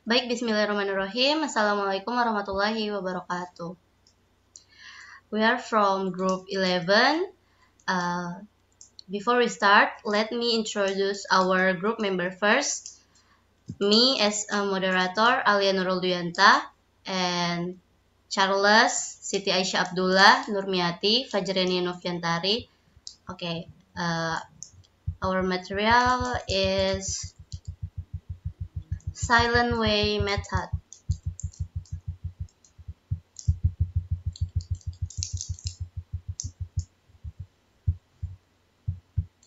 Baik, bismillahirrahmanirrahim. Assalamualaikum warahmatullahi wabarakatuh. We are from group 11. Before we start, let me introduce our group member first. Me as a moderator, Alia Nurul Duyanta, and Charles, Siti Aisyah Abdullah, Nurmiati, Fajriani Noviantari. Okay, our material is Silent Way Method.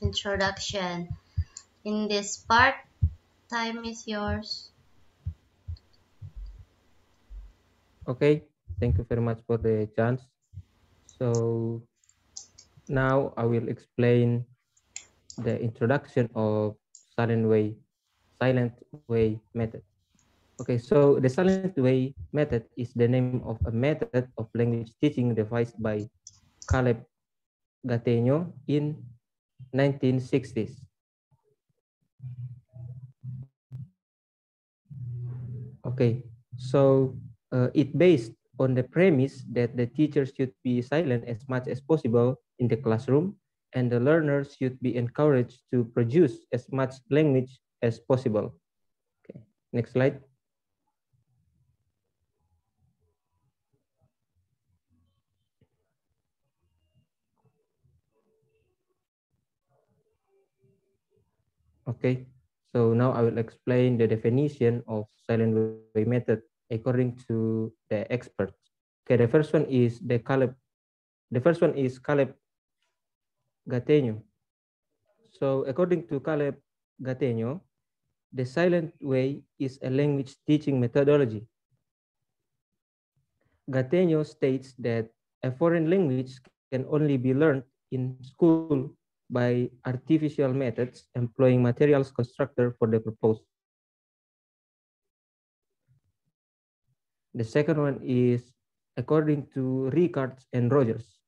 Introduction. In this part, time is yours. Okay, thank you very much for the chance. So now I will explain the introduction of silent way method. Okay, so the silent way method is the name of a method of language teaching devised by Caleb Gattegno in 1960s. Okay, so it based on the premise that the teacher should be silent as much as possible in the classroom, and the learners should be encouraged to produce as much language as possible. Okay, next slide. Okay, so now I will explain the definition of silent way method according to the experts. Okay, the first one is Caleb Gattegno. So according to Caleb Gattegno, the silent way is a language teaching methodology. Gattegno states that a foreign language can only be learned in school by artificial methods employing materials constructed for the purpose. The second one is according to Rickards and Rogers.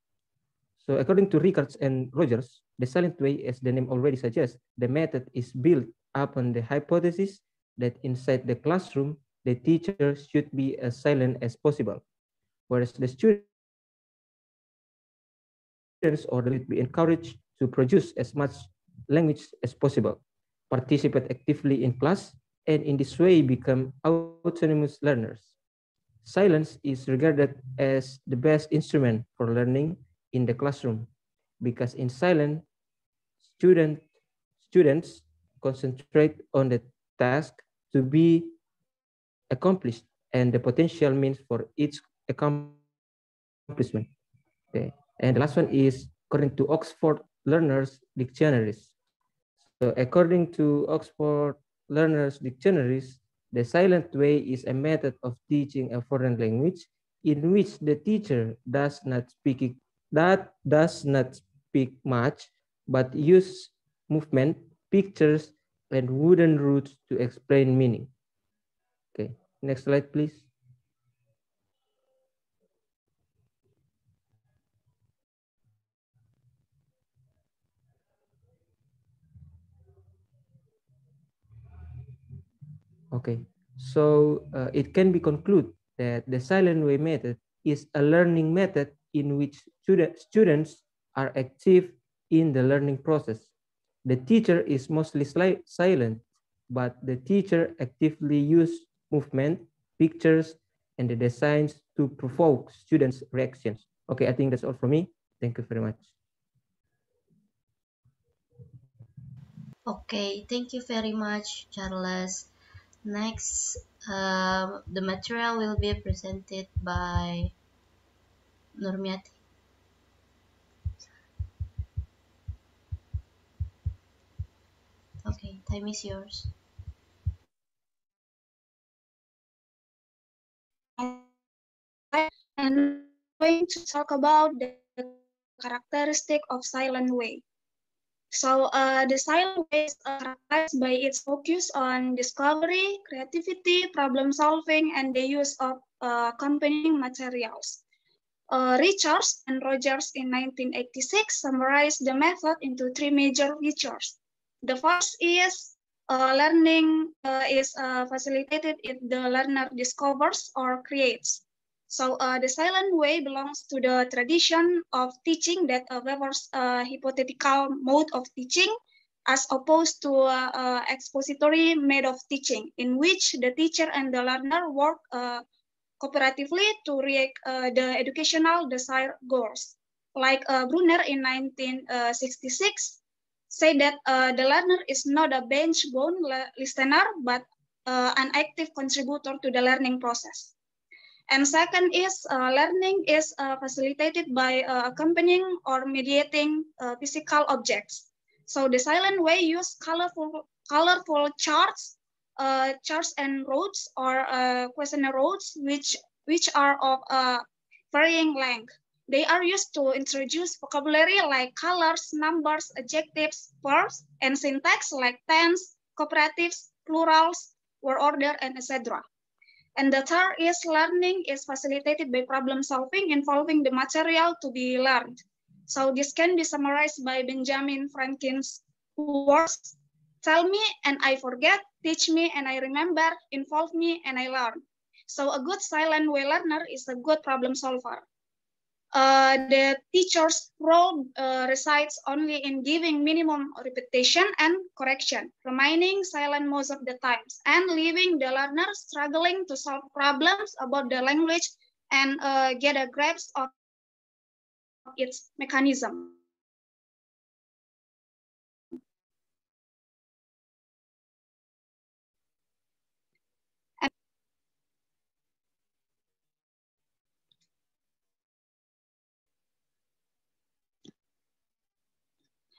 So according to Rickards and Rogers, the silent way, as the name already suggests, the method is built upon the hypothesis that inside the classroom, the teacher should be as silent as possible, whereas the students or the should be encouraged to produce as much language as possible, participate actively in class, and in this way become autonomous learners. Silence is regarded as the best instrument for learning in the classroom because in silence, students concentrate on the task to be accomplished and the potential means for each accomplishment. Okay. And the last one is according to Oxford Learners Dictionaries. So according to Oxford Learners Dictionaries, the silent way is a method of teaching a foreign language in which the teacher does not speak much, but use movement, pictures, and wooden roots to explain meaning. Okay, next slide, please. Okay, so it can be concluded that the silent way method is a learning method in which students are active in the learning process. The teacher is mostly silent, but the teacher actively use movement, pictures, and the designs to provoke students' reactions. Okay, I think that's all from me. Thank you very much. Okay, thank you very much, Charles. Next, the material will be presented by Nurmiati. Okay, time is yours. And going to talk about the characteristic of silent way. So the silent way is characterized by its focus on discovery, creativity, problem solving, and the use of accompanying materials. Richards and Rogers in 1986 summarized the method into three major features. The first is learning is facilitated if the learner discovers or creates. So the silent way belongs to the tradition of teaching that favors a hypothetical mode of teaching as opposed to expository mode of teaching, in which the teacher and the learner work cooperatively to reach the educational desired goals. Like Brunner in 1966 said that the learner is not a bench-bound listener, but an active contributor to the learning process. And second is learning is facilitated by accompanying or mediating physical objects. So the silent way use colorful charts, charts and roads or questionnaire roads, which are of varying length. They are used to introduce vocabulary like colors, numbers, adjectives, verbs, and syntax like tense, cooperatives, plurals, word order, and etc. And the third is learning is facilitated by problem solving involving the material to be learned. So this can be summarized by Benjamin Franklin's words: tell me and I forget, teach me and I remember, involve me and I learn. So a good silent way learner is a good problem solver. The teacher's role resides only in giving minimum repetition and correction, remaining silent most of the times, and leaving the learner struggling to solve problems about the language and get a grasp of its mechanism.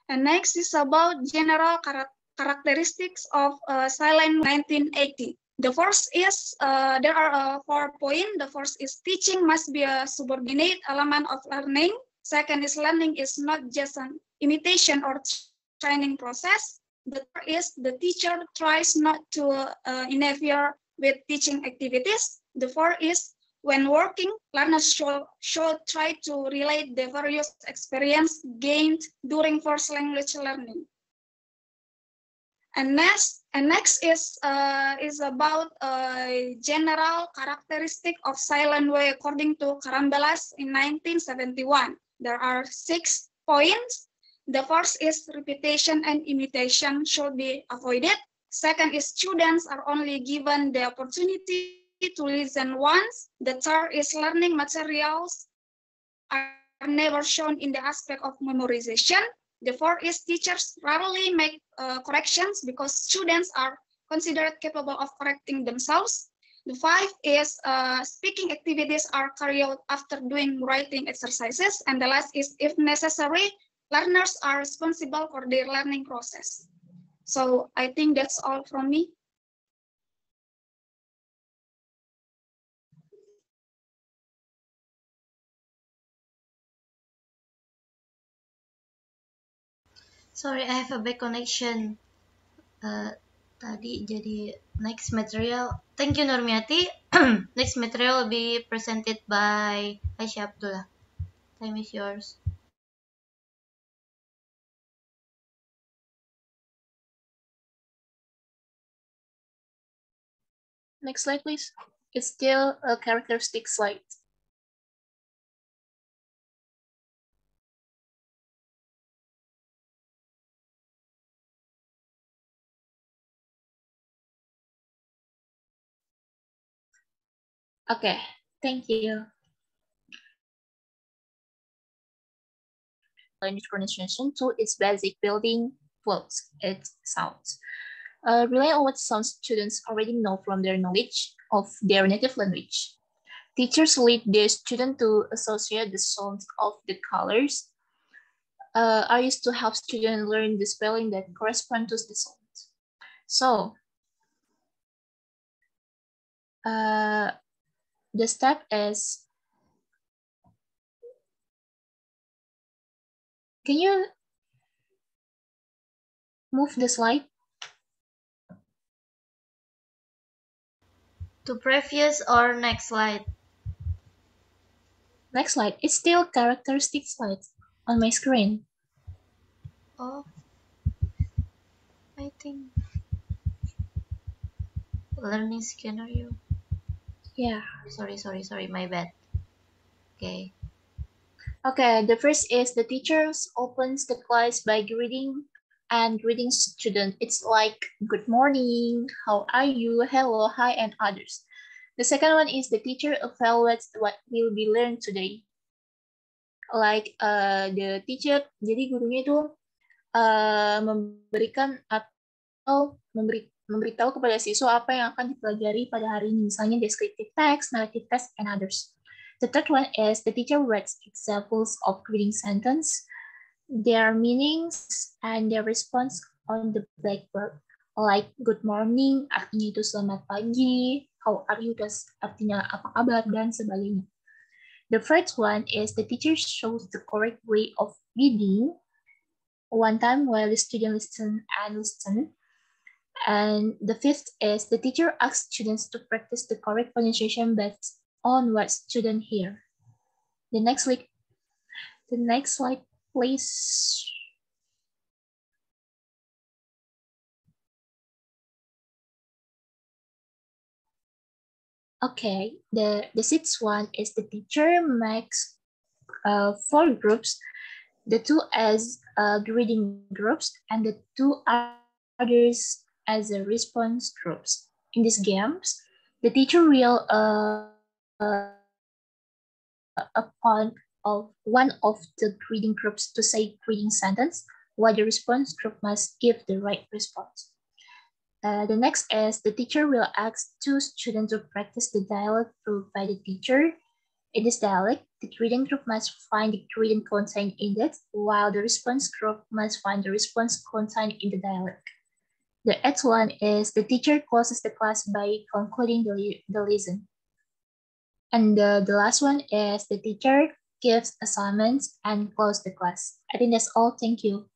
And next is about general characteristics of silent 1980. The first is, there are 4 points. The first is teaching must be a subordinate element of learning. Second is learning is not just an imitation or training process. The third is the teacher tries not to interfere with teaching activities. The fourth is when working, learners should try to relate the various experience gained during first language learning. And next is about general characteristic of silent way according to Carambelas in 1971. There are 6 points. The first is repetition and imitation should be avoided. Second is students are only given the opportunity to listen once. The third is learning materials are never shown in the aspect of memorization. The fourth is teachers rarely make corrections because students are considered capable of correcting themselves. The fifth is speaking activities are carried out after doing writing exercises. And the last is, if necessary, learners are responsible for their learning process. So I think that's all from me. Sorry, I have a bad connection. Tadi jadi next material. Thank you Nurmiati. Next material will be presented by Aisyah Abdullah. Time is yours. Next slide, please. It's still a characteristic slide. Okay, thank you. Language pronunciation to its basic building blocks, its sounds. Rely on what some students already know from their knowledge of their native language. Teachers lead their students to associate the sounds of the colors are used to help students learn the spelling that correspond to the sounds. So, the step is, can you move the slide? To previous or next slide? Next slide. It's still characteristic slides on my screen. Oh, I think. learning scenario. Yeah. Sorry, my bad. Okay. Okay, the first is the teacher opens the class by greeting student. It's like good morning, how are you, hello, hi, and others. The second one is the teacher evaluates what will be learned today. Like the teacher, jadi gurunya itu memberikan atau memberitahu kepada siswa apa yang akan dipelajari pada hari ini, misalnya descriptive text, narrative text, and others. The third one is the teacher writes examples of greeting sentence, their meanings, and their response on the blackboard. Like good morning, artinya itu selamat pagi, how are you, artinya apa kabar, dan sebagainya. The fourth one is the teacher shows the correct way of reading one time while the student listen. And the fifth is the teacher asks students to practice the correct pronunciation based on what students hear. The next slide, please. Okay, the sixth one is the teacher makes 4 groups, the 2 as reading groups and the 2 others as a response groups. In these games, the teacher will upon of one of the reading groups to say reading sentence, while the response group must give the right response. The next is the teacher will ask 2 students to practice the dialogue proved by the teacher. In this dialogue, the reading group must find the reading content in it, while the response group must find the response content in the dialogue. The eighth one is the teacher closes the class by concluding the lesson. And the last one is the teacher gives assignments and close the class. I think that's all. Thank you.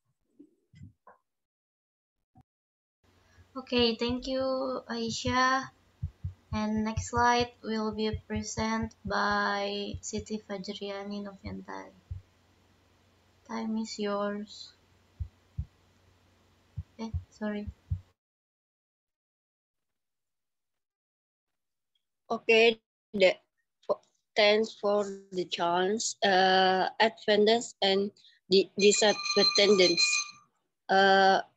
Okay, thank you, Aisyah. And next slide will be presented by Siti Fajriani Noviantan. Time is yours. Sorry. Okay, thanks for the chance. Advantages and disadvantages.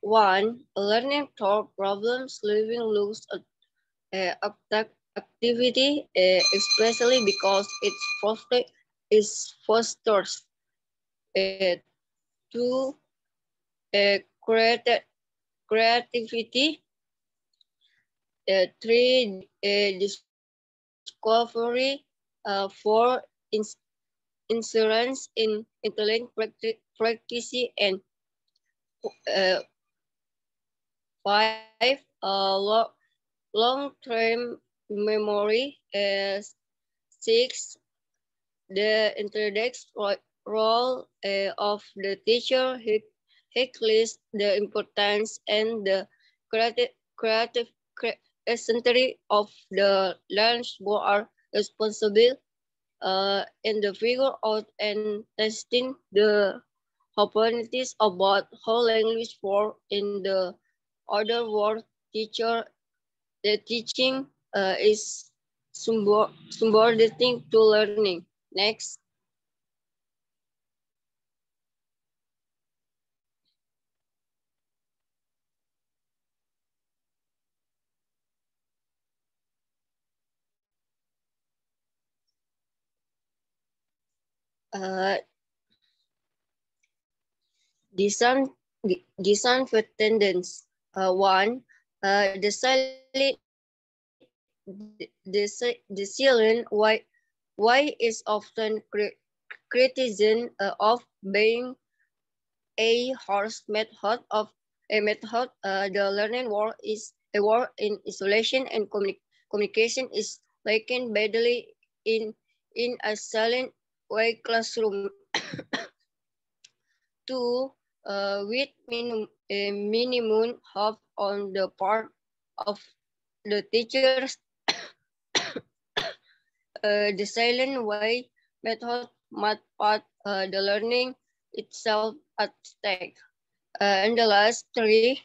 One, learning thought problems, solving looks activity, especially because it fosters two, creativity. Three, discovery. Four, insurance in intellectual practice, and 5, long-term memory. 6, the introductive role of the teacher. He lists the importance and the creative century of the learners who are responsible in the figure out and testing the hypothesis about how language works in the other world. The teaching is subordinating to learning. Next. Disadvantages. One, the silent why is often criticism of being a harsh method of a method. The learning world is a world in isolation, and communication is lacking badly in a silent way classroom. Two, with minimum hope on the part of the teachers, the silent way method might put the learning itself at stake. And the last 3,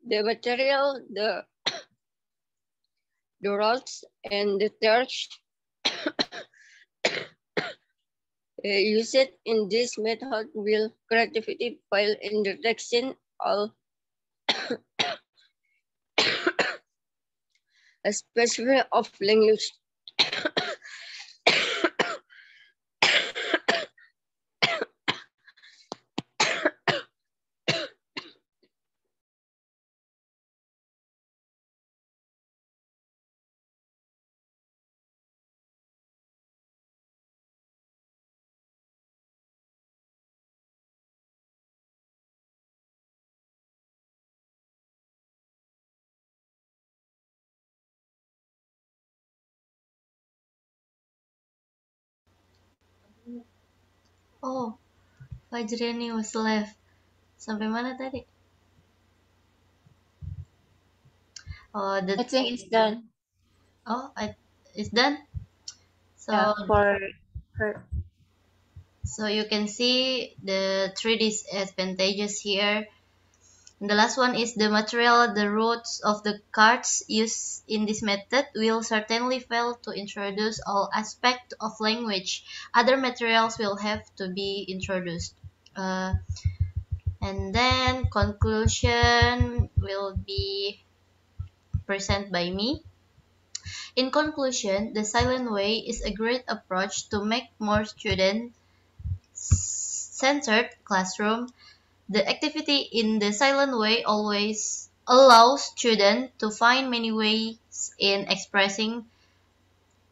the material the rods, and the torch. Used in this method will creativity file in the detection all especially of language. Oh, Fajriani was left. Sampai mana tadi? Oh, I think it's done. It's done. So, Yeah, for her. so you can see the three disadvantages here. And the last one is the material, the roots of the cards used in this method will certainly fail to introduce all aspects of language. Other materials will have to be introduced. Uh, and then conclusion will be presented by me. In conclusion, the silent way is a great approach to make more student-centered classroom. The activity in the silent way always allows students to find many ways in expressing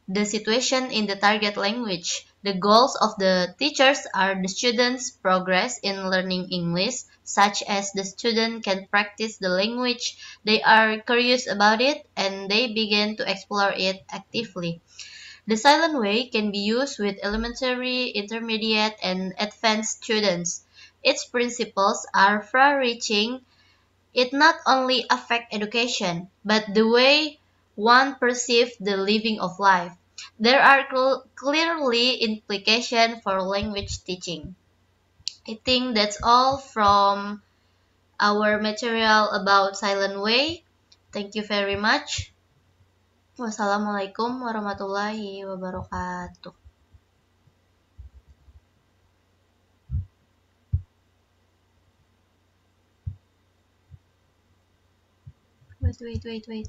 the situation in the target language. The goals of the teachers are the students' progress in learning English, such as the student can practice the language, they are curious about it, and they begin to explore it actively. The silent way can be used with elementary, intermediate, and advanced students. Its principles are far-reaching. It not only affects education, but the way one perceives the living of life. There are clearly implications for language teaching. I think that's all from our material about silent way. Thank you very much. Wassalamualaikum warahmatullahi wabarakatuh. Wait.